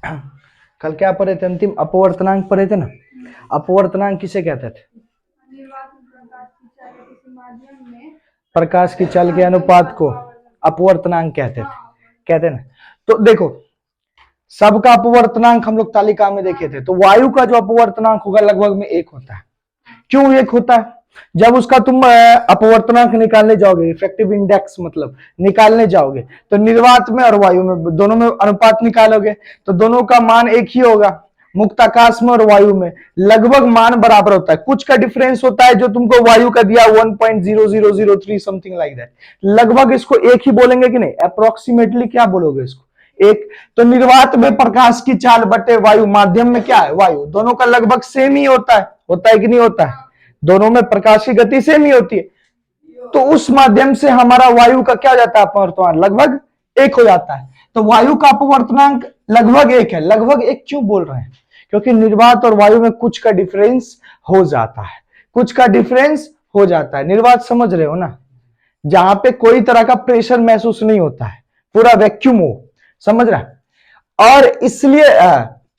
कल क्या पढ़े थे? अंतिम अपवर्तनांक पढ़े थे ना। अपवर्तनांक किसे कहते थे? प्रकाश की चाल के अनुपात को अपवर्तनांक कहते थे, कहते ना। तो देखो, सबका अपवर्तनांक हम लोग तालिका में देखे थे। तो वायु का जो अपवर्तनांक होगा लगभग में 1 होता है। क्यों 1 होता है? जब उसका तुम अपवर्तनांक निकालने जाओगे, इफेक्टिव इंडेक्स मतलब निकालने जाओगे, तो निर्वात में और वायु में दोनों में अनुपात निकालोगे तो दोनों का मान एक ही होगा। मुक्त आकाश में और वायु में लगभग मान बराबर होता है, कुछ का डिफरेंस होता है। जो तुमको वायु का दिया 1.0003 समथिंग लाइक दैट, लगभग इसको एक ही बोलेंगे कि नहीं? अप्रोक्सीमेटली क्या बोलोगे इसको? एक। तो निर्वात में प्रकाश की चाल बटे वायु, माध्यम में क्या है? वायु। दोनों का लगभग सेम ही होता है कि नहीं होता है? दोनों में प्रकाश की गति सेम ही होती है। तो उस माध्यम से हमारा वायु का क्या हो जाता है? अपवर्तनांक लगभग 1 हो जाता है। तो वायु का अपवर्तनांक लगभग 1 है। लगभग 1 क्यों बोल रहे हैं? क्योंकि निर्वात और वायु में कुछ का डिफरेंस हो जाता है, कुछ का डिफरेंस हो जाता है। निर्वात समझ रहे हो ना? जहां पे कोई तरह का प्रेशर महसूस नहीं होता है, पूरा वैक्यूम हो, समझ रहा है? और इसलिए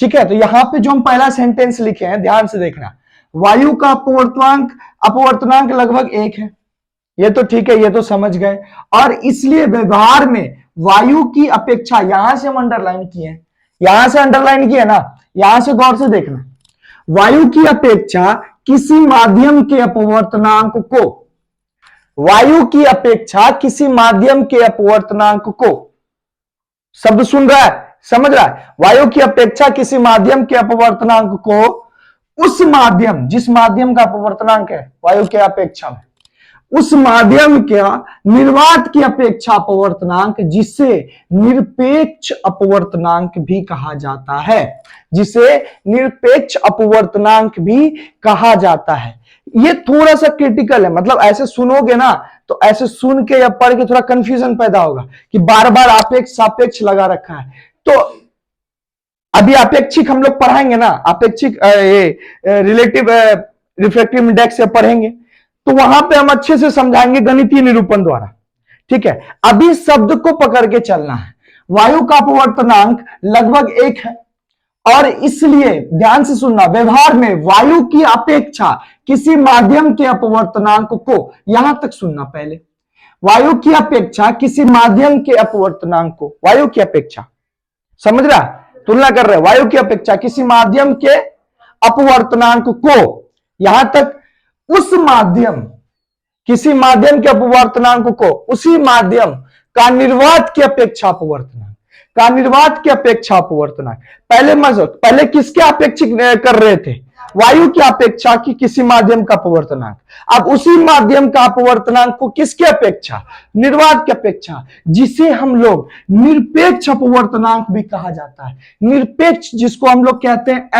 ठीक है। तो यहां पे जो हम पहला सेंटेंस लिखे हैं, ध्यान से देखना, वायु का अपवर्तनांक लगभग 1 है। ये तो ठीक है, ये तो समझ गए। और इसलिए व्यवहार में वायु की अपेक्षा, यहां से हम अंडरलाइन किए हैं, यहां से अंडरलाइन किए ना, यहां से गौर से देखना, वायु की अपेक्षा किसी माध्यम के अपवर्तनांक को, वायु की अपेक्षा किसी माध्यम के अपवर्तनांक को, शब्द सुन रहा है, समझ रहा है? वायु की अपेक्षा किसी माध्यम के अपवर्तनांक को उस माध्यम, जिस माध्यम का अपवर्तनांक है वायु के अपेक्षा में, उस माध्यम का निर्वात की अपेक्षा अपवर्तनांक, जिसे निरपेक्ष अपवर्तनांक भी कहा जाता है, जिसे निरपेक्ष अपवर्तनांक भी कहा जाता है। ये थोड़ा सा क्रिटिकल है, मतलब ऐसे सुनोगे ना तो ऐसे सुन के या पढ़ के थोड़ा कंफ्यूजन पैदा होगा कि बार बार आपेक्ष सापेक्ष लगा रखा है। तो अभी अपेक्षिक हम लोग पढ़ाएंगे ना, अपेक्षिक रिलेटिव रिफ्रैक्टिव इंडेक्स से पढ़ेंगे, तो वहां पे हम अच्छे से समझाएंगे गणितीय निरूपण द्वारा। ठीक है, अभी शब्द को पकड़ के चलना है। वायु का अपवर्तनांक लगभग 1 है और इसलिए ध्यान से सुनना, व्यवहार में वायु की अपेक्षा किसी माध्यम के अपवर्तनांक को, यहां तक सुनना पहले, वायु की अपेक्षा किसी माध्यम के अपवर्तनांक को, वायु की अपेक्षा, समझ रहा? तुलना कर रहे, वायु की अपेक्षा किसी माध्यम के अपवर्तनांक को, यहां तक उस माध्यम, किसी माध्यम के अपवर्तनांक को, उसी माध्यम का निर्वात की अपेक्षा अपवर्तनांक, का निर्वात की अपेक्षा अपवर्तनांक। पहले किसके अपेक्षित कर रहे थे? वायु की अपेक्षा की किसी माध्यम का अपवर्तनांक। अब उसी माध्यम का अपवर्तनांक को किसके अपेक्षा? निर्वात की अपेक्षा, जिसे हम लोग निरपेक्ष अपवर्तनांक भी कहा जाता है। निरपेक्ष, जिसको हम लोग कहते हैं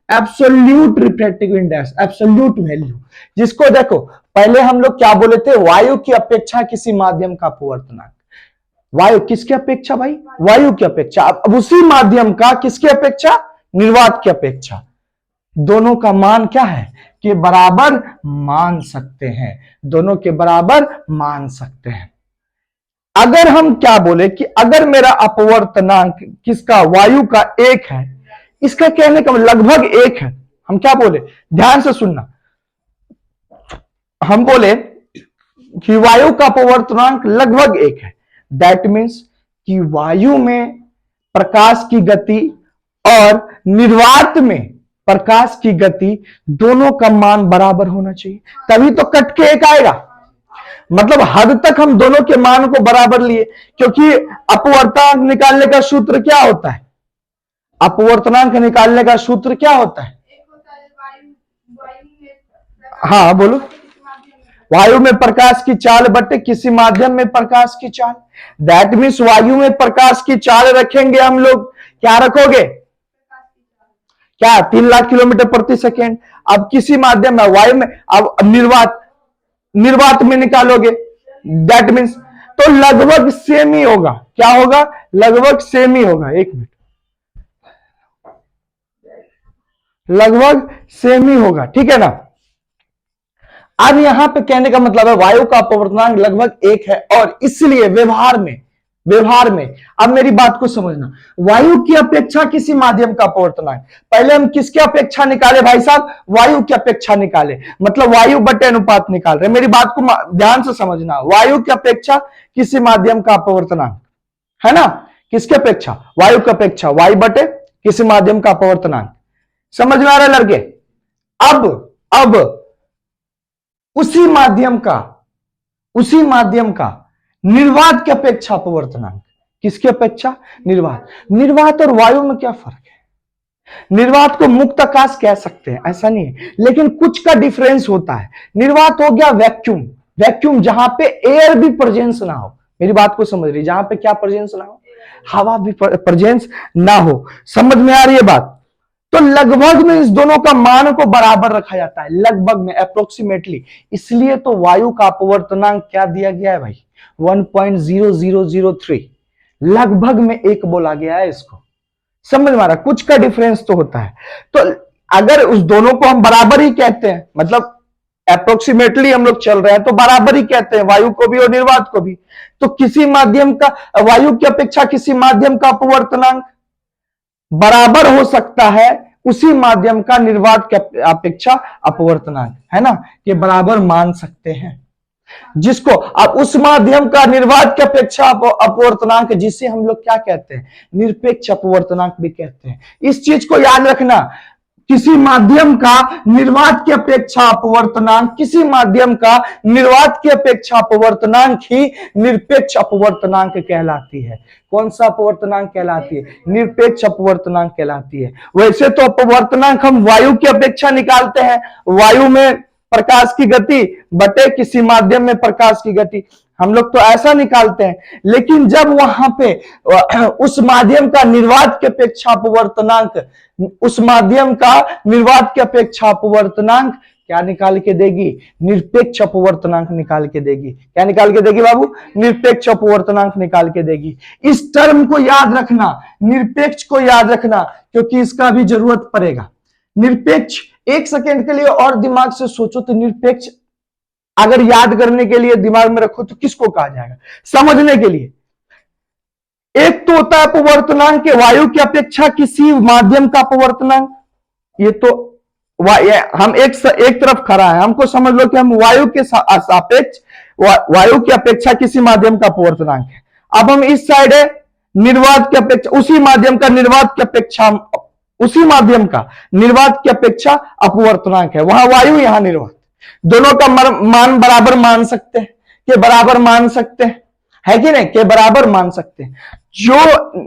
absolute refractive index, absolute value, जिसको देखो पहले हम लोग क्या बोले थे? वायु की अपेक्षा किसी माध्यम का अपवर्तनांक। वायु किसके अपेक्षा भाई? वायु की अपेक्षा। अब उसी माध्यम का किसकी अपेक्षा? निर्वात की अपेक्षा। दोनों का मान क्या है? कि बराबर मान सकते हैं, दोनों के बराबर मान सकते हैं। अगर हम क्या बोले कि अगर मेरा अपवर्तनांक किसका? वायु का 1 है, इसका कहने का लगभग 1 है, हम क्या बोले? ध्यान से सुनना, हम बोले कि वायु का अपवर्तनांक लगभग 1 है। दैट मीन्स कि वायु में प्रकाश की गति और निर्वात में प्रकाश की गति दोनों का मान बराबर होना चाहिए, तभी तो कट के 1 आएगा। मतलब हद तक हम दोनों के मान को बराबर लिए, क्योंकि अपवर्तनांक निकालने का सूत्र क्या होता है? अपवर्तनांक निकालने का सूत्र क्या होता है? हाँ बोलो। वायु में प्रकाश की चाल बटे किसी माध्यम में प्रकाश की चाल। दैट मीन्स वायु में प्रकाश की चाल रखेंगे हम लोग, क्या रखोगे? क्या? 3 लाख किलोमीटर प्रति सेकेंड। अब किसी माध्यम में, वायु में, अब निर्वात में निकालोगे, दैट मीन्स तो लगभग सेम ही होगा। क्या होगा? लगभग सेम ही होगा। 1 मिनट, लगभग सेम ही होगा, ठीक है ना? अब यहां पे कहने का मतलब है वायु का अपवर्तनांक लगभग 1 है और इसलिए व्यवहार में व्यवहार में। अब मेरी बात को समझना, वायु की अपेक्षा किसी माध्यम का अपवर्तनांक, पहले हम किसके अपेक्षा निकाले भाई साहब, वायु की अपेक्षा निकाले, मतलब वायु बटे अनुपात निकाल रहे। मेरी बात को ध्यान से समझना, वायु की अपेक्षा किसी माध्यम का अपवर्तनांक, है ना, किसके अपेक्षा, वायु की अपेक्षा, वायु बटे किसी माध्यम का अपवर्तनांक। समझ में आ रहा है लड़के। अब उसी माध्यम का निर्वात की अपेक्षा अपवर्तनांक, किसकी अपेक्षा, निर्वात। निर्वात और वायु में क्या फर्क है, निर्वात को मुक्त आकाश कह सकते हैं, ऐसा नहीं है, लेकिन कुछ का डिफरेंस होता है। निर्वात हो गया वैक्यूम, वैक्यूम जहां पे एयर भी प्रेजेंस ना हो, मेरी बात को समझ रही, जहां पे क्या प्रेजेंस ना हो, हवा भी प्रेजेंस ना हो। समझ में आ रही है बात। तो लगभग में इस दोनों का मान को बराबर रखा जाता है, लगभग में, अप्रोक्सीमेटली। इसलिए तो वायु का अपवर्तनांक क्या दिया गया है भाई, 1.0003, लगभग में एक बोला गया है इसको। समझ में आ रहा, कुछ का डिफरेंस तो होता है। तो अगर उस दोनों को हम बराबर ही कहते हैं, मतलब अप्रोक्सीमेटली हम लोग चल रहे हैं, तो बराबर ही कहते हैं, वायु को भी और निर्वात को भी। तो किसी माध्यम का, वायु की अपेक्षा किसी माध्यम का अपवर्तनांक बराबर हो सकता है उसी माध्यम का निर्वात की अपेक्षा अपवर्तनांक, है ना, ये बराबर मान सकते हैं। जिसको अब उस माध्यम का निर्वात की अपेक्षा अपवर्तनांक, जिसे हम लोग क्या कहते हैं, निरपेक्ष अपवर्तनांक भी कहते हैं। इस चीज को याद रखना, किसी माध्यम का निर्वात की अपेक्षा अपवर्तनांक, किसी माध्यम का निर्वात की अपेक्षा अपवर्तनांक ही निरपेक्ष अपवर्तनांक कहलाती है। कौन सा अपवर्तनांक कहलाती है, निरपेक्ष अपवर्तनांक कहलाती है। वैसे तो अपवर्तनांक हम वायु की अपेक्षा निकालते हैं, वायु में प्रकाश की गति बटे किसी माध्यम में प्रकाश की गति, हम लोग तो ऐसा निकालते हैं। लेकिन जब वहां पे उस माध्यम का निर्वात की अपेक्षा अपवर्तनांक, उस माध्यम का निर्वात की अपेक्षा अपवर्तनांक क्या निकाल के देगी, निरपेक्ष अपवर्तनांक निकाल के देगी। क्या निकाल के देगी बाबू, निरपेक्ष अपवर्तनांक निकाल के देगी। इस टर्म को याद रखना, निरपेक्ष को याद रखना, क्योंकि इसका भी जरूरत पड़ेगा। निरपेक्ष, एक सेकेंड के लिए और दिमाग से सोचो तो निरपेक्ष अगर याद करने के लिए दिमाग में रखो तो किसको कहा जाएगा, समझने के लिए। एक तो होता है अपवर्तनांक के वायु की अपेक्षा किसी माध्यम का अपवर्तनांक, ये तो हम एक तरफ खड़ा है, हमको समझ लो कि हम वायु के सापेक्ष, वायु की अपेक्षा किसी माध्यम का अपवर्तनांक है। अब हम इस साइड है निर्वात की अपेक्षा, उसी माध्यम का निर्वात की अपेक्षा, उसी माध्यम का निर्वात की अपेक्षा अपवर्तनांक है, वहां वायु यहां निर्वात, दोनों का मान बराबर मान सकते हैं, कि बराबर मान सकते हैं, है कि नहीं, कि बराबर मान सकते हैं। जो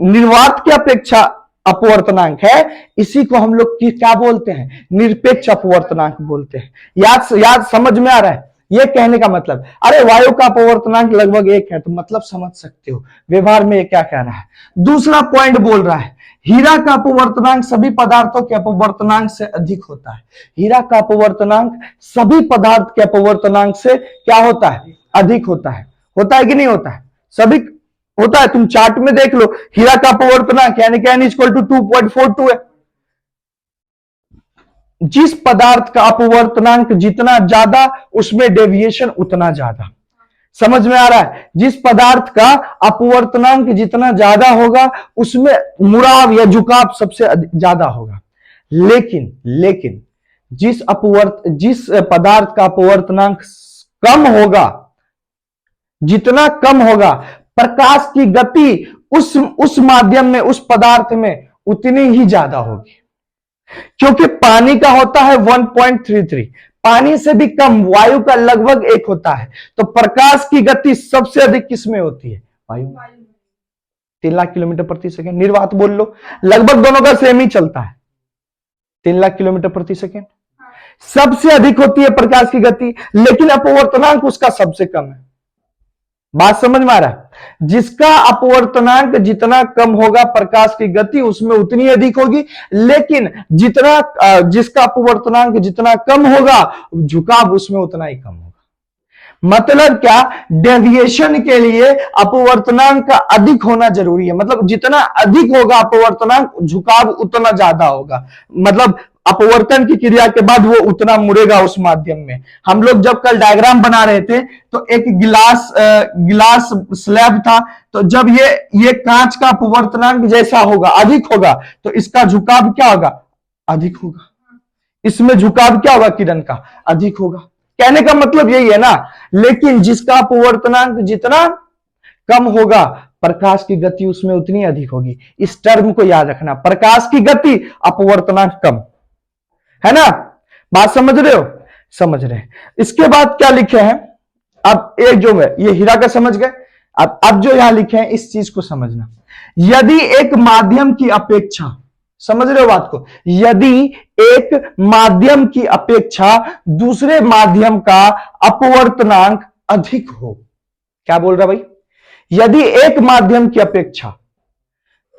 निर्वात की अपेक्षा अपवर्तनांक है, इसी को हम लोग क्या बोलते हैं, निरपेक्ष अपवर्तनांक बोलते हैं। याद समझ में आ रहा है, ये कहने का मतलब, अरे वायु का अपवर्तनांक लगभग एक है, तो मतलब समझ सकते हो व्यवहार में ये क्या कह रहा है। दूसरा पॉइंट बोल रहा है, हीरा का अपवर्तनांक सभी पदार्थों के अपवर्तनांक से अधिक होता है। हीरा का अपवर्तनांक सभी पदार्थ के अपवर्तनांक से क्या होता है, अधिक होता है। होता है कि नहीं होता है, सभी होता है। तुम चार्ट में देख लो, हीरा का अपवर्तनांक यानी क्या, इक्वल टू 2.42 है। जिस पदार्थ का अपवर्तनांक जितना ज्यादा, उसमें डेविएशन उतना ज्यादा। समझ में आ रहा है, जिस पदार्थ का अपवर्तनांक जितना ज्यादा होगा, उसमें मुड़ाव या झुकाव सबसे ज्यादा होगा। लेकिन जिस पदार्थ का अपवर्तनांक कम होगा, जितना कम होगा, प्रकाश की गति उस माध्यम में, उस पदार्थ में उतनी ही ज्यादा होगी। क्योंकि पानी का होता है 1.33, पानी से भी कम वायु का लगभग 1 होता है। तो प्रकाश की गति सबसे अधिक किसमें होती है, वायु में। 3 लाख किलोमीटर प्रति सेकेंड, निर्वात बोल लो, लगभग दोनों का सेम ही चलता है, 3 लाख किलोमीटर प्रति सेकेंड सबसे अधिक होती है प्रकाश की गति, लेकिन अपवर्तनांक उसका सबसे कम है। बात समझ में आ रहा है, जिसका अपवर्तनांक जितना कम होगा, प्रकाश की गति उसमें उतनी अधिक होगी, लेकिन जिसका अपवर्तनांक जितना कम होगा, झुकाव उसमें उतना ही कम होगा। मतलब क्या, डेविएशन के लिए अपवर्तनांक का अधिक होना जरूरी है। मतलब जितना अधिक होगा अपवर्तनांक, झुकाव उतना ज्यादा होगा। मतलब अपवर्तन की क्रिया के बाद वो उतना मुड़ेगा उस माध्यम में। हम लोग जब कल डायग्राम बना रहे थे तो एक गिलास स्लैब था, तो जब ये कांच का अपवर्तनांक जैसा होगा, अधिक होगा, तो इसका झुकाव क्या होगा, अधिक होगा। इसमें झुकाव क्या होगा किरण का, अधिक होगा। कहने का मतलब यही है ना। लेकिन जिसका अपवर्तनांक जितना कम होगा, प्रकाश की गति उसमें उतनी अधिक होगी। इस टर्म को याद रखना, प्रकाश की गति, अपवर्तनांक कम, है ना। बात समझ रहे हो, समझ रहे हैं। इसके बाद क्या लिखे हैं, अब एक जो है ये हीरा का समझ गए। अब जो यहां लिखे हैं इस चीज को समझना। यदि एक माध्यम की अपेक्षा, समझ रहे हो बात को, यदि एक माध्यम की अपेक्षा दूसरे माध्यम का अपवर्तनांक अधिक हो, क्या बोल रहा भाई, यदि एक माध्यम की अपेक्षा,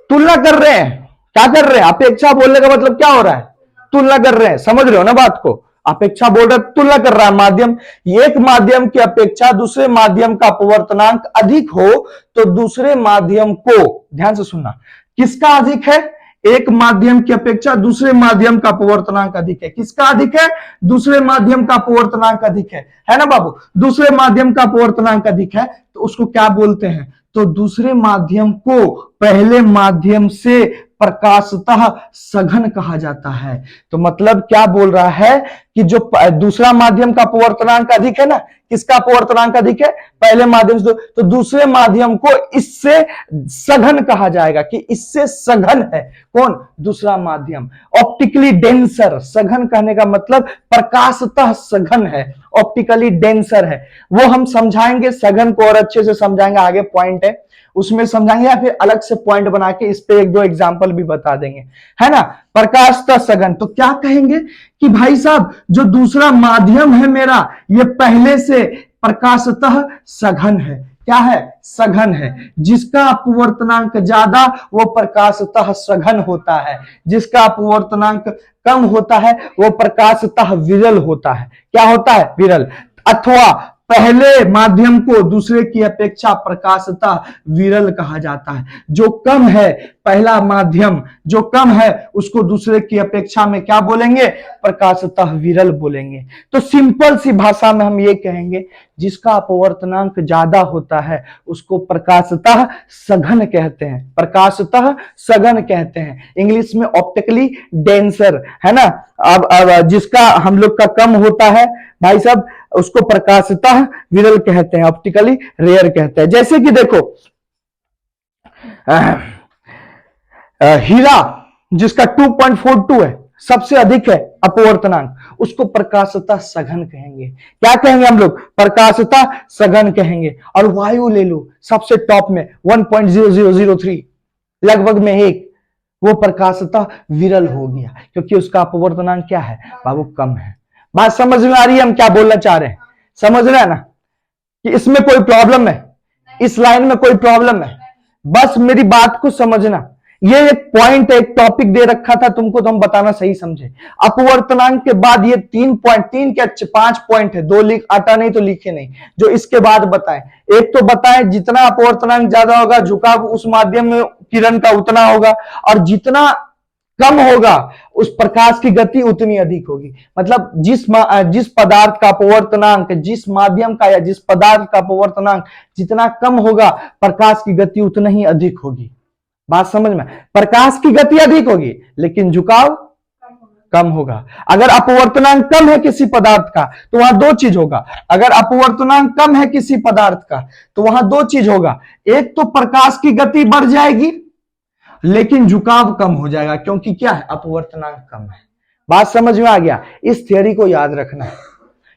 तुलना कर रहे हैं, क्या कर रहे हैं, अपेक्षा बोलने का मतलब क्या हो रहा है, तुलना कर रहे हैं। समझ रहे हो ना बात को, अपेक्षा बोल रहा है, तुलना कर रहा है माध्यम, एक माध्यम की अपेक्षा दूसरे माध्यम का अपवर्तनांक अधिक हो तो दूसरे माध्यम को, ध्यान से सुनना, किसका अधिक है, एक माध्यम की अपेक्षा दूसरे माध्यम का अपवर्तनांक अधिक है। किसका अधिक है, दूसरे माध्यम का अपवर्तनांक अधिक है ना बाबू, दूसरे माध्यम का अपवर्तनांक अधिक है, तो उसको क्या बोलते हैं, तो दूसरे माध्यम को पहले माध्यम से प्रकाशतः सघन कहा जाता है। तो मतलब क्या बोल रहा है कि जो दूसरा माध्यम का अपवर्तनांक अधिक है ना, किसका अपवर्तनांक अधिक है, पहले माध्यम से, तो दूसरे माध्यम को इससे सघन कहा जाएगा, कि इससे सघन है कौन, दूसरा माध्यम। ऑप्टिकली डेंसर, सघन कहने का मतलब प्रकाशतः सघन है, ऑप्टिकली डेंसर है। वो हम समझाएंगे, सघन को और अच्छे से समझाएंगे, आगे पॉइंट है उसमें समझाएंगे, या फिर अलग से पॉइंट बना के इस पे एक दो एग्जांपल भी बता देंगे, है ना। प्रकाशतः सघन, तो क्या कहेंगे कि भाई साहब जो दूसरा माध्यम है मेरा, ये पहले से प्रकाशतः सघन है, क्या है, सघन है। जिसका अपवर्तनांक ज्यादा वो प्रकाशतः सघन होता है, जिसका अपवर्तनांक कम होता है वो प्रकाशतः विरल होता है। क्या होता है, विरल। अथवा पहले माध्यम को दूसरे की अपेक्षा प्रकाशतः विरल कहा जाता है। जो कम है, पहला माध्यम जो कम है उसको दूसरे की अपेक्षा में क्या बोलेंगे, प्रकाशतः विरल बोलेंगे। तो सिंपल सी भाषा में हम ये कहेंगे, जिसका अपवर्तनांक ज्यादा होता है उसको प्रकाशतः सघन कहते हैं, प्रकाशतः सघन कहते हैं। इंग्लिश में ऑप्टिकली डेंसर, है ना। अब जिसका हम लोग का कम होता है भाई साहब, उसको प्रकाशतः विरल कहते हैं, ऑप्टिकली रेयर कहते हैं। जैसे कि देखो हीरा जिसका 2.42 है, सबसे अधिक है अपवर्तनांक, उसको प्रकाशतः सघन कहेंगे। क्या कहेंगे हम लोग, प्रकाशतः सघन कहेंगे। और वायु ले लो, सबसे टॉप में 1.0003, लगभग में 1, वो प्रकाशतः विरल हो गया, क्योंकि उसका अपवर्तनांक क्या है बाबू, कम है। बात समझ में आ रही है हम क्या बोलना चाह रहे हैं, समझ रहे हैं ना, कि इसमें कोई प्रॉब्लम है, इस लाइन में कोई प्रॉब्लम है, बस मेरी बात को समझना। ये एक पॉइंट, एक टॉपिक दे रखा था तुमको, तो हम बताना सही समझे। अपवर्तनांक के बाद ये 3 क्या 5 पॉइंट है, 2 लिख आता नहीं तो लिखे नहीं, जो इसके बाद बताएं। एक तो बताएं जितना अपवर्तनांक ज्यादा होगा झुकाव उस माध्यम में किरण का उतना होगा, और जितना कम होगा उस प्रकाश की गति उतनी अधिक होगी। मतलब जिस पदार्थ का अपवर्तनांक, जिस माध्यम का या जिस पदार्थ का अपवर्तनांक जितना कम होगा, प्रकाश की गति उतना ही अधिक होगी। बात समझ में, प्रकाश की गति अधिक होगी लेकिन झुकाव कम होगा। अगर अपवर्तनांक कम है किसी पदार्थ का तो वहां 2 चीज होगा, अगर अपवर्तनांक कम है किसी पदार्थ का तो वहां 2 चीज होगा, एक तो प्रकाश की गति बढ़ जाएगी लेकिन झुकाव कम हो जाएगा, क्योंकि क्या है, अपवर्तनांक कम है। बात समझ में आ गया, इस थ्योरी को याद रखना है।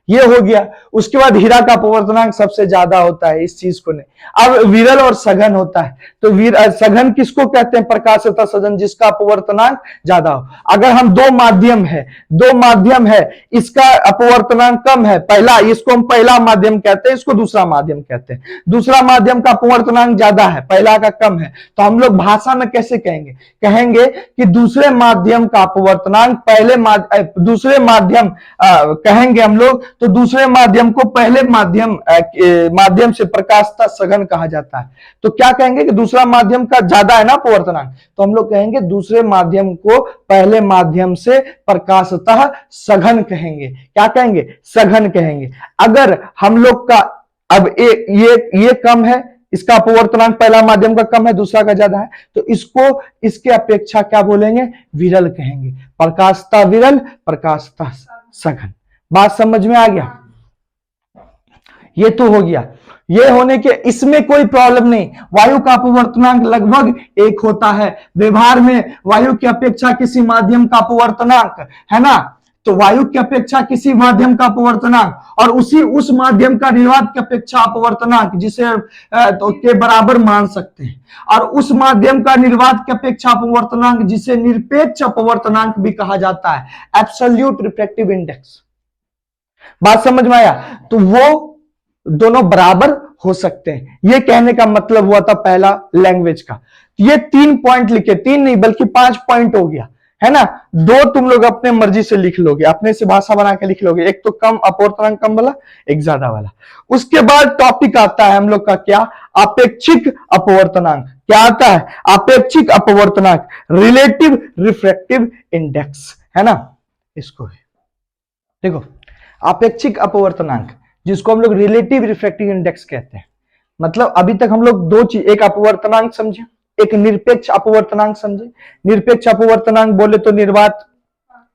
ये हो गया। उसके बाद हीरा का अपवर्तनांक सबसे ज्यादा होता है, इस चीज को नहीं। अब विरल और सघन होता है, तो सघन किसको कहते हैं, प्रकाशतः सघन, जिसका अपवर्तनांक ज्यादा हो। अगर हम दो माध्यम है, इसका अपवर्तनांक कम है, पहला, इसको हम पहला माध्यम कहते हैं, इसको दूसरा माध्यम कहते हैं। दूसरा माध्यम का अपवर्तनांक ज्यादा है, पहला का कम है, तो हम लोग भाषा में कैसे कहेंगे कि दूसरे माध्यम का अपवर्तनांक दूसरे माध्यम कहेंगे हम लोग तो दूसरे माध्यम को पहले माध्यम से प्रकाशता सघन कहा जाता है। तो क्या कहेंगे कि दूसरा माध्यम का ज्यादा है ना अपवर्तनांक, तो हम लोग कहेंगे दूसरे माध्यम को पहले माध्यम से प्रकाशतः सघन कहेंगे। क्या कहेंगे? सघन कहेंगे। अगर हम लोग का अब ये कम है, इसका अपवर्तनांक पहला माध्यम का कम है, दूसरा का ज्यादा है, तो इसको इसके अपेक्षा क्या बोलेंगे? विरल कहेंगे। प्रकाशता विरल, प्रकाशता सघन। बात समझ में आ गया? ये तो हो गया। ये होने के इसमें कोई प्रॉब्लम नहीं। वायु का अपवर्तनांक लगभग एक होता है। व्यवहार में वायु की अपेक्षा किसी माध्यम का अपवर्तनांक है ना, तो वायु की अपेक्षा किसी माध्यम का अपवर्तनांक और उस माध्यम का निर्वात की अपेक्षा अपवर्तनांक जिसे तो के बराबर मान सकते हैं, और उस माध्यम का निर्वात की अपेक्षा अपवर्तनांक जिसे निरपेक्ष अपवर्तनांक भी कहा जाता है, एब्सोल्यूट रिफ्रैक्टिव इंडेक्स। बात समझ में आया? तो वो दोनों बराबर हो सकते हैं। ये कहने का मतलब हुआ था पहला लैंग्वेज का। ये 3 पॉइंट लिखे, 3 नहीं बल्कि 5 पॉइंट हो गया, है ना। 2 तुम लोग अपने मर्जी से लिख लोगे, अपने से भाषा बना के लिख लोगे। एक तो कम अपवर्तनांक कम वाला, एक ज्यादा वाला। उसके बाद टॉपिक आता है हम लोग का क्या? अपेक्षिक अपवर्तनांक। क्या आता है? अपेक्षिक अपवर्तनांक, रिलेटिव रिफ्रैक्टिव इंडेक्स, है ना। इसको देखो, अपेक्षिक अपवर्तनांक जिसको हम लोग रिलेटिव रिफ्रैक्टिव इंडेक्स कहते हैं। मतलब अभी तक हम लोग 2 चीज, एक अपवर्तनांक समझे, एक निरपेक्ष अपवर्तनांक समझे। निरपेक्ष अपवर्तनांक बोले तो निर्वात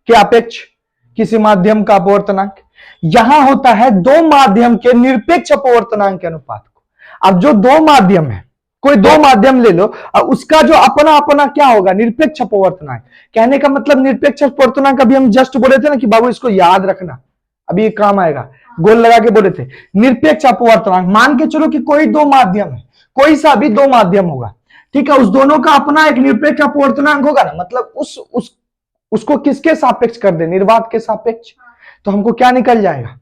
के अपेक्ष किसी माध्यम का अपवर्तनांक। यहां होता है 2 माध्यम के निरपेक्ष अपवर्तनांक के अनुपात को। अब जो 2 माध्यम है, कोई 2 माध्यम ले लो, उसका जो अपना अपना क्या होगा? निरपेक्ष अपवर्तनांक। कहने का मतलब निरपेक्ष अपवर्तनांक अभी हम जस्ट बोले थे ना कि बाबू इसको याद रखना, अभी ये काम आएगा, गोल लगा के बोले थे। निरपेक्ष अपवर्तनांक मान के चलो कि कोई 2 माध्यम है, कोई सा भी 2 माध्यम होगा, ठीक है। उस दोनों का अपना एक निरपेक्ष अपवर्तनांक होगा ना, मतलब उसको किसके सापेक्ष कर दे? निर्वात के सापेक्ष। तो हमको क्या निकल जाएगा?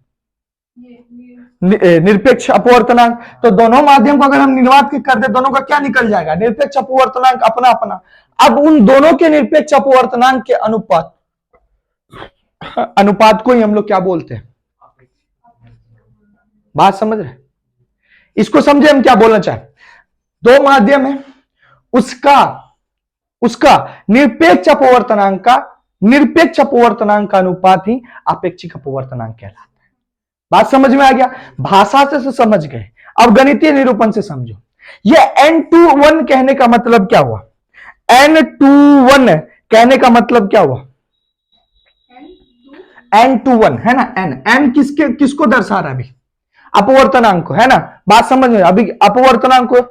निरपेक्ष अपवर्तनांक। तो दोनों माध्यम को अगर हम निर्वात के कर दे, दोनों का क्या निकल जाएगा? निरपेक्ष अपवर्तनांक अपना अपना। अब उन दोनों के निरपेक्ष अपवर्तनांक के अनुपात को ही हम लोग क्या बोलते हैं? बात समझ रहे? इसको समझे हम क्या बोलना चाहे? 2 माध्यम है, उसका निरपेक्ष अपवर्तनांक का अनुपात ही अपेक्षिक अपवर्तनांक कहलाता है। बात समझ में आ गया? भाषा से समझ गए, अब गणितीय निरूपण से समझो। ये N21 कहने का मतलब क्या हुआ? N21 कहने का मतलब क्या हुआ? N21 है ना, N किसको दर्शा रहा है? अभी अपवर्तनांक को, है ना। बात समझ में? अभी अपवर्तनांक को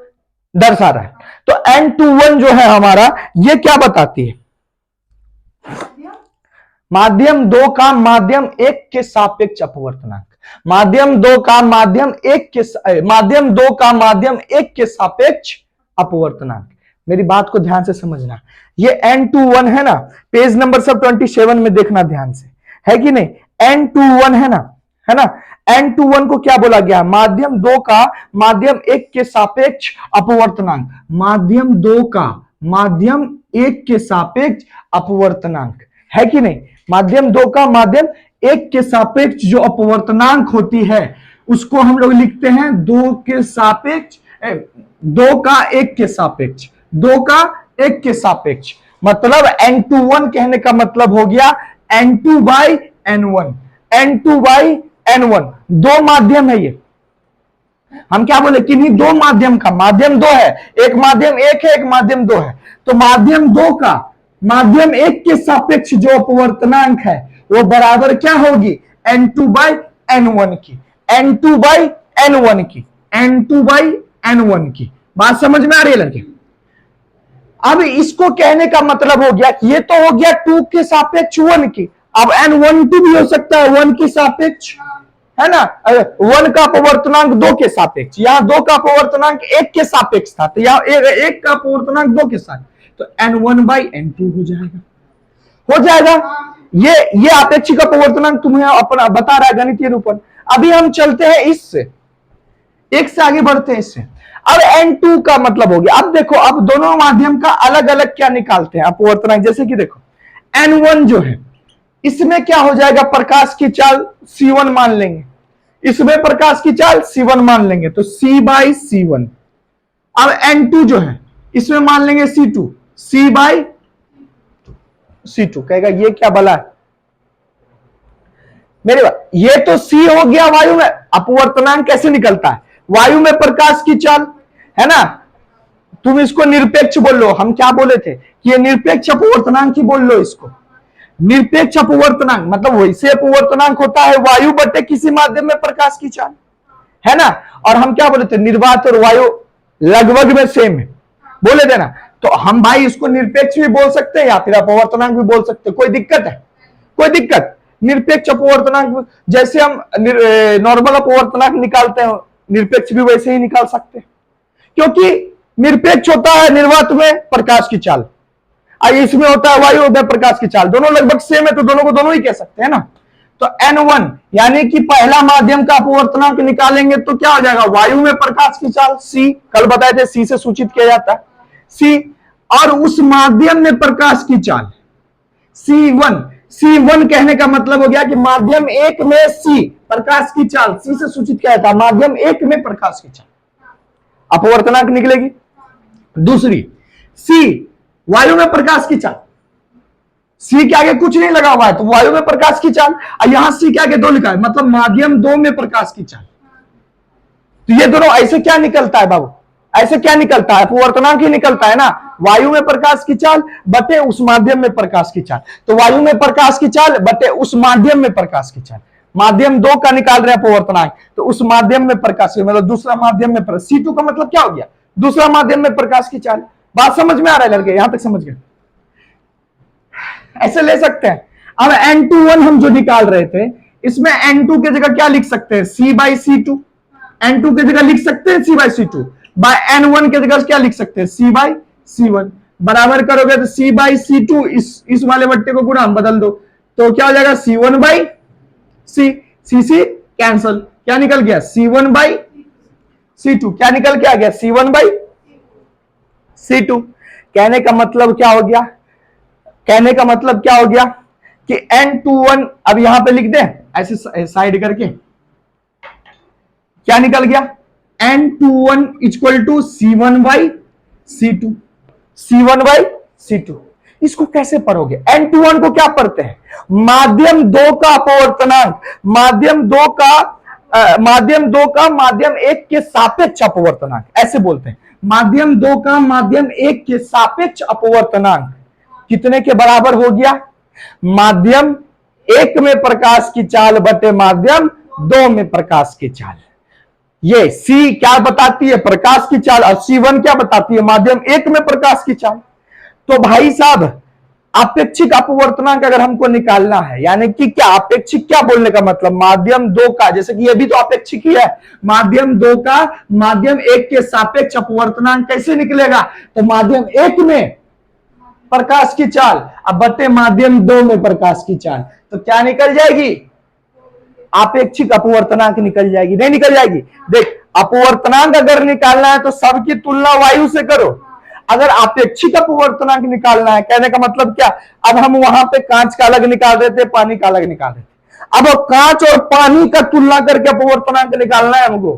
दर्शा रहा है। तो N21 जो है हमारा, ये क्या बताती है? माध्यम 2 का माध्यम 1 के सापेक्ष अपवर्तनांक। माध्यम 2 का माध्यम 1 के सापेक्ष अपवर्तनांक। मेरी बात को ध्यान से समझना। ये N21 है ना, पेज नंबर सब 27 में देखना ध्यान से, है कि नहीं? N21 है ना। N21 को क्या बोला गया? माध्यम 2 का माध्यम 1 के सापेक्ष अपवर्तनांक। माध्यम 2 का माध्यम 1 के सापेक्ष अपवर्तनांक, है कि नहीं? माध्यम 2 का माध्यम 1 के सापेक्ष जो अपवर्तनांक होती है, उसको हम लोग लिखते हैं 2 के सापेक्ष, 2 का 1 के सापेक्ष, 2 का 1 के सापेक्ष। मतलब N21 कहने का मतलब हो गया N2 by N1। N2 by N1 2 माध्यम है। ये हम क्या बोले कि नहीं, 2 माध्यम का, माध्यम 2 है, एक माध्यम 1 है, एक माध्यम 2 है। तो माध्यम 2 का माध्यम 1 के सापेक्ष जो अपवर्तनांक है वो बराबर क्या होगी? N2 बाई N1 की, N2 बाई N1 की, N2 बाई N1 की। बात समझ में आ रही है लड़के? अब इसको कहने का मतलब हो गया कि ये तो हो गया 2 के सापेक्ष 1 की, अब N12 भी हो सकता है 1 के सापेक्ष, है ना। 1 का अपवर्तनांक 2 के सापेक्ष, यहां 2 का अपवर्तनांक 1 के सापेक्ष था, तो यहां 1 का अपवर्तनांक 2 के साथ, तो N1 बाई N2 हो जाएगा। ये अपेक्षिक अपवर्तनांक तुम्हें अपना बता रहा है गणितीय निरूपण। अभी हम चलते हैं इससे, एक से आगे बढ़ते हैं इससे। अब N2 का मतलब हो गया। अब देखो, अब दोनों माध्यम का अलग अलग क्या निकालते हैं अपवर्तनांक। जैसे कि देखो N1 जो है, इसमें क्या हो जाएगा, प्रकाश की चाल C1 मान लेंगे, इसमें प्रकाश की चाल C1 मान लेंगे, तो C/C1। अब N2 जो है इसमें मान लेंगे C2, C/C2। कहेगा ये क्या भला है मेरे बात, ये तो C हो गया वायु में। अपवर्तनांक कैसे निकलता है, वायु में प्रकाश की चाल है ना, तुम इसको निरपेक्ष बोल लो, हम क्या बोले थे कि ये निरपेक्ष अपवर्तनांक ही बोल लो इसको। निरपेक्ष अपवर्तनांक मतलब वैसे अपवर्तनांक होता है वायु बटे किसी माध्यम में प्रकाश की चाल, है ना। और हम क्या बोले थे, निर्वात और वायु लगभग में सेम है बोले थे ना, तो हम भाई इसको निरपेक्ष भी बोल सकते हैं या फिर अपवर्तनांक भी बोल सकते हैं, कोई दिक्कत है, कोई दिक्कत। निरपेक्ष अपवर्तनांक जैसे हम नॉर्मल अपवर्तनांक निकालते हैं, निरपेक्ष भी वैसे ही निकाल सकते हैं, क्योंकि निरपेक्ष होता है निर्वात में प्रकाश की चाल, इसमें होता है वायु में प्रकाश की चाल, दोनों लगभग सेम है, तो दोनों को दोनों ही कह सकते हैं ना। तो N1 यानी कि पहला माध्यम का अपवर्तनांक निकालेंगे तो क्या हो जाएगा, वायु में प्रकाश की चाल C, कल बताए थे C से सूचित किया जाता है C, और उस माध्यम में प्रकाश की चाल C1 कहने का मतलब हो गया कि माध्यम एक में C प्रकाश की चाल C से सूचित किया जाता है, माध्यम एक में प्रकाश की चाल अपवर्तनांक निकलेगी। दूसरी C वायु में प्रकाश की चाल, C के आगे कुछ नहीं लगा हुआ है तो वायु में प्रकाश की चाल, और यहां C के आगे 2 लिखा है मतलब माध्यम 2 में प्रकाश की चाल। तो ये दोनों ऐसे क्या निकलता है बाबू, ऐसे क्या निकलता है, अपवर्तनांक ही निकलता है ना, वायु में प्रकाश की चाल बटे उस माध्यम में प्रकाश की चाल। तो वायु में प्रकाश की चाल बटे उस माध्यम में प्रकाश की चाल, माध्यम 2 का निकाल रहे हैं अपवर्तनांक, तो उस माध्यम में प्रकाश की मतलब दूसरा माध्यम में C2 का मतलब क्या हो गया, दूसरा माध्यम में प्रकाश की चाल। बात समझ में आ रहा है लड़के, यहां तक समझ गए, ऐसे ले सकते हैं। अब N21 हम जो निकाल रहे थे, इसमें N2 की जगह क्या लिख सकते हैं, C/C2, N2 की जगह लिख सकते हैं C/C2, बाय N1 की जगह क्या लिख सकते हैं, C/C1। बराबर करोगे तो C/C2 इस वाले बट्टे को गुणा बदल दो तो क्या हो जाएगा, C1/C, C कैंसल, क्या निकल गया, C1/C2, क्या निकल के आ गया, C1/C2। कहने का मतलब क्या हो गया, कहने का मतलब क्या हो गया कि N21 अब यहां पे लिख दे ऐसे साइड करके, क्या निकल गया, N21 equal to C1/C2, C1/C2। इसको कैसे पढ़ोगे, N21 को क्या पढ़ते हैं, माध्यम 2 का अपवर्तनांक, माध्यम 2 का माध्यम 1 के सापेक्ष अपवर्तनांक, ऐसे बोलते हैं, माध्यम 2 का माध्यम 1 के सापेक्ष अपवर्तनांक कितने के बराबर हो गया, माध्यम 1 में प्रकाश की चाल बटे माध्यम 2 में प्रकाश की चाल। ये C क्या बताती है, प्रकाश की चाल, और C1 क्या बताती है, माध्यम 1 में प्रकाश की चाल। तो भाई साहब अपेक्षिक अपवर्तनांक अगर हमको निकालना है, यानी कि क्या अपेक्षिक, क्या बोलने का मतलब, माध्यम 2 का, जैसे कि ये भी तो अपेक्षिक ही है, माध्यम 2 का माध्यम 1 के सापेक्ष अपवर्तनांक कैसे निकलेगा, तो माध्यम 1 में प्रकाश की चाल अब बटे माध्यम 2 में प्रकाश की चाल, तो क्या निकल जाएगी, आपेक्षिक अपवर्तनांक निकल जाएगी, नहीं निकल जाएगी। देख अपवर्तनांक अगर निकालना है तो सबकी तुलना वायु से करो, अगर आपेक्षिक अपवर्तनांक निकालना है, कहने का मतलब क्या, अब हम वहां पे कांच का अलग निकाल रहे थे, पानी का अलग निकाल रहे थे, अब कांच और पानी का तुलना करके अपवर्तनांक निकालना है हमको,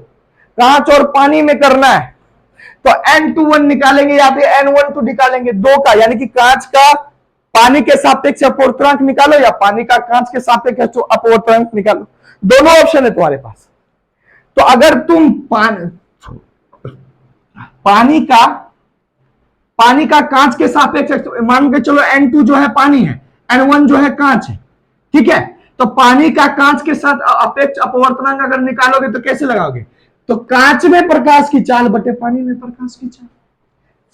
कांच और पानी में करना है, तो N21 निकालेंगे या फिर N12 निकालेंगे, 2 का, यानी कि कांच का पानी के सापेक्ष अपवर्तनांक निकालो या पानी का कांच के सापेक्ष अपवर्तनांक निकालो, दोनों ऑप्शन है तुम्हारे पास। तो अगर तुम पानी का कांच के सापेक्ष, मान के चलो N2 जो है पानी है, N1 जो है कांच है, ठीक है, तो पानी का कांच के साथ अपेक्ष अपवर्तनांक अगर निकालोगे तो कैसे लगाओगे, तो कांच में प्रकाश की चाल बटे पानी में प्रकाश की चाल,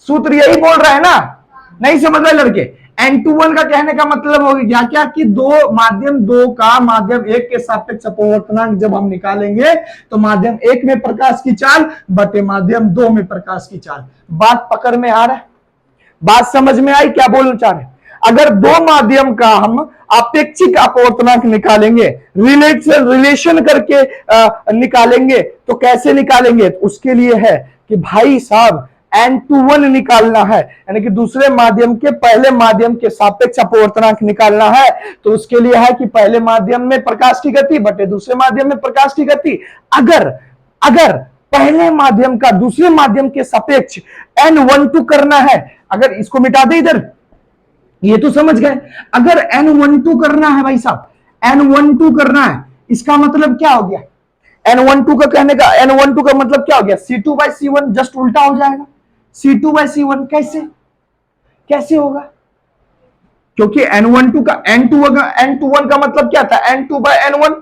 सूत्र यही बोल रहा है ना, नहीं समझ रहे लड़के। N21 का कहने का मतलब हो गया क्या कि माध्यम 2 का माध्यम 1 के सापेक्ष अपवर्तनांक जब हम निकालेंगे तो माध्यम 1 में प्रकाश की चाल बटे माध्यम 2 में प्रकाश की चाल। बात पकड़ में आ रहा है, बात समझ में आई, क्या बोलना चाह रहे, अगर 2 माध्यम का हम अपेक्षिक अपवर्तनांक निकालेंगे, रिलेशन करके निकालेंगे, तो कैसे निकालेंगे, उसके लिए है कि भाई साहब N21 निकालना है, यानी कि दूसरे माध्यम के पहले माध्यम के सापेक्ष अपवर्तनांक निकालना है। तो उसके लिए है कि पहले माध्यम में प्रकाश की गति बटे दूसरे माध्यम में प्रकाश की गति। अगर पहले माध्यम का दूसरे माध्यम के सापेक्ष N12 करना है, अगर इसको मिटा दे इधर, ये तो समझ गए। अगर N12 करना है भाई साहब, N12 करना है, इसका मतलब क्या हो गया? N12 का कहने का N12 का मतलब क्या हो गया? C2/C1 जस्ट उल्टा हो जाएगा। C2/C1 कैसे होगा? क्योंकि N12 का N21 का मतलब क्या था? N2/N1।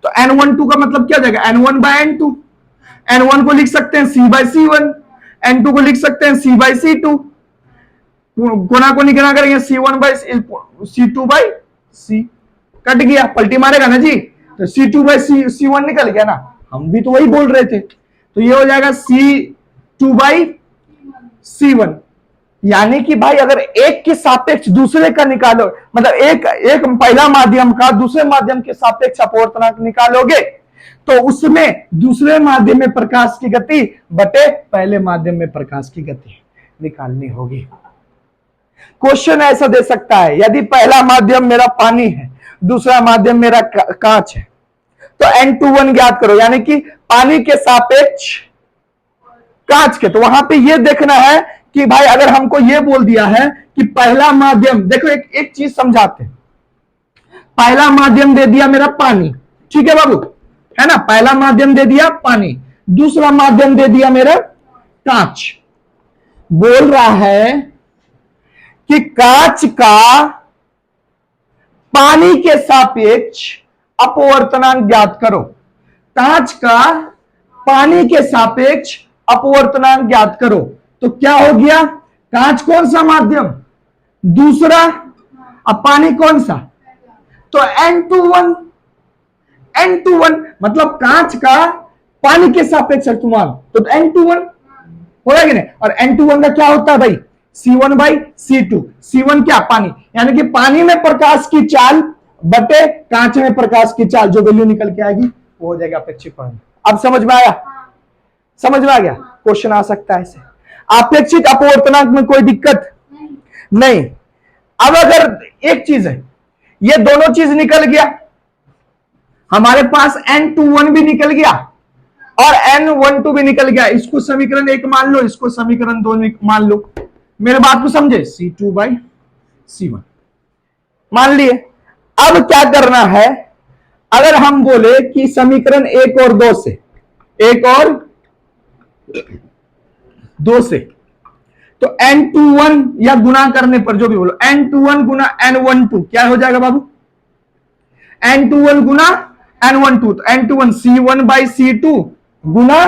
तो N12 का मतलब क्या हो जाएगा? N1/N2। N1 को लिख सकते हैं C/C1, N2 को लिख सकते हैं C/C2। गुना को निगना करेंगे C2/C, कट गया, पलटी मारेगा ना जी, तो C2/C1 निकल गया ना, हम भी तो वही बोल रहे थे। तो ये हो जाएगा C2/C1। यानी कि भाई अगर एक के सापेक्ष दूसरे का निकालो, मतलब एक पहला माध्यम का दूसरे माध्यम के सापेक्ष अपवर्तनांक निकालोगे, तो उसमें दूसरे माध्यम में प्रकाश की गति बटे पहले माध्यम में प्रकाश की गति निकालनी होगी। क्वेश्चन ऐसा दे सकता है, यदि पहला माध्यम मेरा पानी है, दूसरा माध्यम मेरा कांच है, तो N21 ज्ञात करो, यानी कि पानी के सापेक्ष कांच के। तो वहां पे ये देखना है कि भाई अगर हमको ये बोल दिया है कि पहला माध्यम, देखो एक चीज समझाते हैं। पहला माध्यम दे दिया मेरा पानी, ठीक है बाबू, है ना, पहला माध्यम दे दिया पानी, दूसरा माध्यम दे दिया मेरा कांच। बोल रहा है कि कांच का पानी के सापेक्ष अपवर्तनांक ज्ञात करो। कांच का पानी के सापेक्ष अपवर्तनांक ज्ञात करो। तो क्या हो गया? कांच कौन सा माध्यम? दूसरा। अब पानी कौन सा? तो N21 मतलब कांच का पानी के सापेक्ष अपवर्तनांक, तो N21 होगा कि नहीं? और N21 का क्या होता है भाई? C1/C2। C1 क्या? पानी, यानी कि पानी में प्रकाश की चाल बटे कांच में प्रकाश की चाल, जो वैल्यू निकल के आएगी वो हो जाएगा अपेक्षित फलन। अब समझ में आया? समझ में आ गया? क्वेश्चन आ सकता है ऐसे। अपेक्षित अपवर्तनांक में कोई दिक्कत नहीं। अब अगर एक चीज है, ये दोनों चीज निकल गया, हमारे पास N21 भी निकल गया और N12 भी निकल गया, इसको समीकरण 1 मान लो, इसको समीकरण 2 मान लो। मेरे बात को समझे? C2/C1 मान लिए। अब क्या करना है? अगर हम बोले कि समीकरण 1 और 2 से, 1 और 2 से, तो N21 या गुना करने पर जो भी बोलो, N21 गुना N12 क्या हो जाएगा बाबू? N21 गुना N12, तो N21 C1/C2 गुना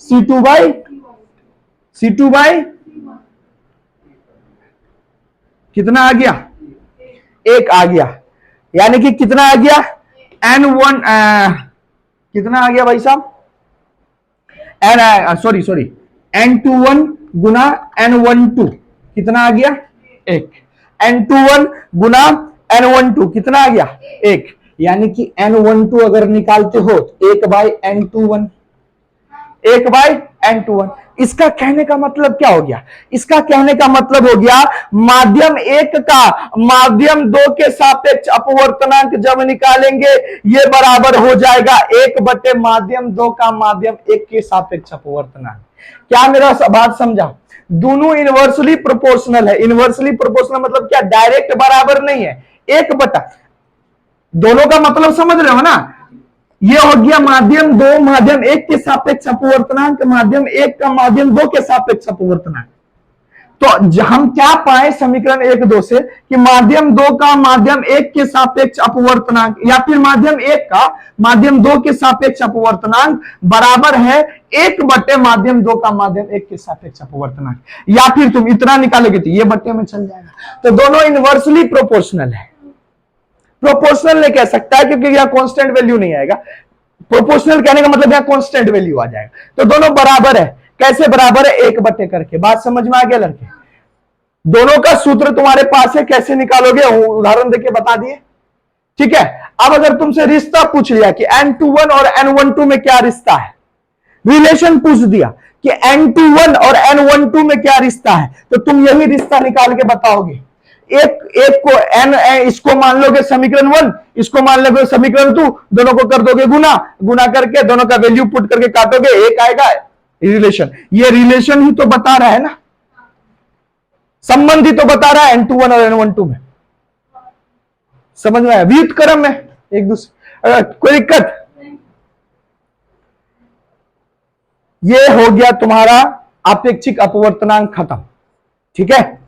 C2/C2 कितना आ गया? 1 आ गया। यानी कि कितना आ गया? N1 कितना आ गया भाई साहब? सॉरी N21 गुना N12 कितना आ गया? 1। N21 गुना N12 कितना आ गया? 1। यानी कि N12 अगर निकालते हो तो 1/N21, 1/N21। इसका कहने का मतलब क्या हो गया? इसका कहने का मतलब हो गया माध्यम 1 का माध्यम 2 के सापेक्ष अपवर्तनांक जब निकालेंगे ये बराबर हो जाएगा 1 बटे माध्यम 2 का माध्यम 1 के सापेक्ष अपवर्तनांक। क्या मेरा बात समझा? दोनों इनवर्सली प्रोपोर्शनल है। इनवर्सली प्रोपोर्शनल मतलब क्या? डायरेक्ट बराबर नहीं है, 1 बटा, दोनों का मतलब समझ रहे हो ना? ये हो गया माध्यम 2 माध्यम 1 के सापेक्ष अपवर्तनांक, माध्यम 1 का माध्यम 2 के सापेक्ष अपवर्तनांक। तो हम क्या पाए समीकरण 1-2 से कि माध्यम 2 का माध्यम 1 के सापेक्ष अपवर्तनांक या फिर माध्यम 1 का माध्यम 2 के सापेक्ष अपवर्तनांक बराबर है 1 बटे माध्यम 2 का माध्यम 1 के सापेक्ष अपवर्तनांक। या फिर तुम इतना निकालोगे तो ये बटे में चल जाएगा। तो दोनों इनवर्सली प्रोपोर्शनल है। प्रोपोर्शनल नहीं कह सकता है क्योंकि यहां कांस्टेंट वैल्यू नहीं आएगा। प्रोपोर्शनल कहने का मतलब यहां कांस्टेंट वैल्यू आ जाएगा। तो दोनों बराबर है। कैसे बराबर है? 1 बटे करके। बात समझ में आ गया लड़के? दोनों का सूत्र तुम्हारे पास है, कैसे निकालोगे उदाहरण देके बता दिए, ठीक है। अब अगर तुमसे रिश्ता पूछ लिया कि N21 और N12 में क्या रिश्ता है, रिलेशन पूछ दिया कि N21 और N12 में क्या रिश्ता है, तो तुम यही रिश्ता निकाल के बताओगे। एक को इसको मान लोगे समीकरण 1, इसको मान लोगे समीकरण 2, दोनों को कर दोगे गुना, गुना करके दोनों का वैल्यू पुट करके काटोगे, एक आएगा रिलेशन। ये रिलेशन ही तो बता रहा है ना, संबंध ही तो बता रहा है N21 और N12 में। समझ में आया? व्युत क्रम में एक दूसरे, कोई दिक्कत? ये हो गया तुम्हारा अपेक्षिक अपवर्तनांक खत्म। ठीक है।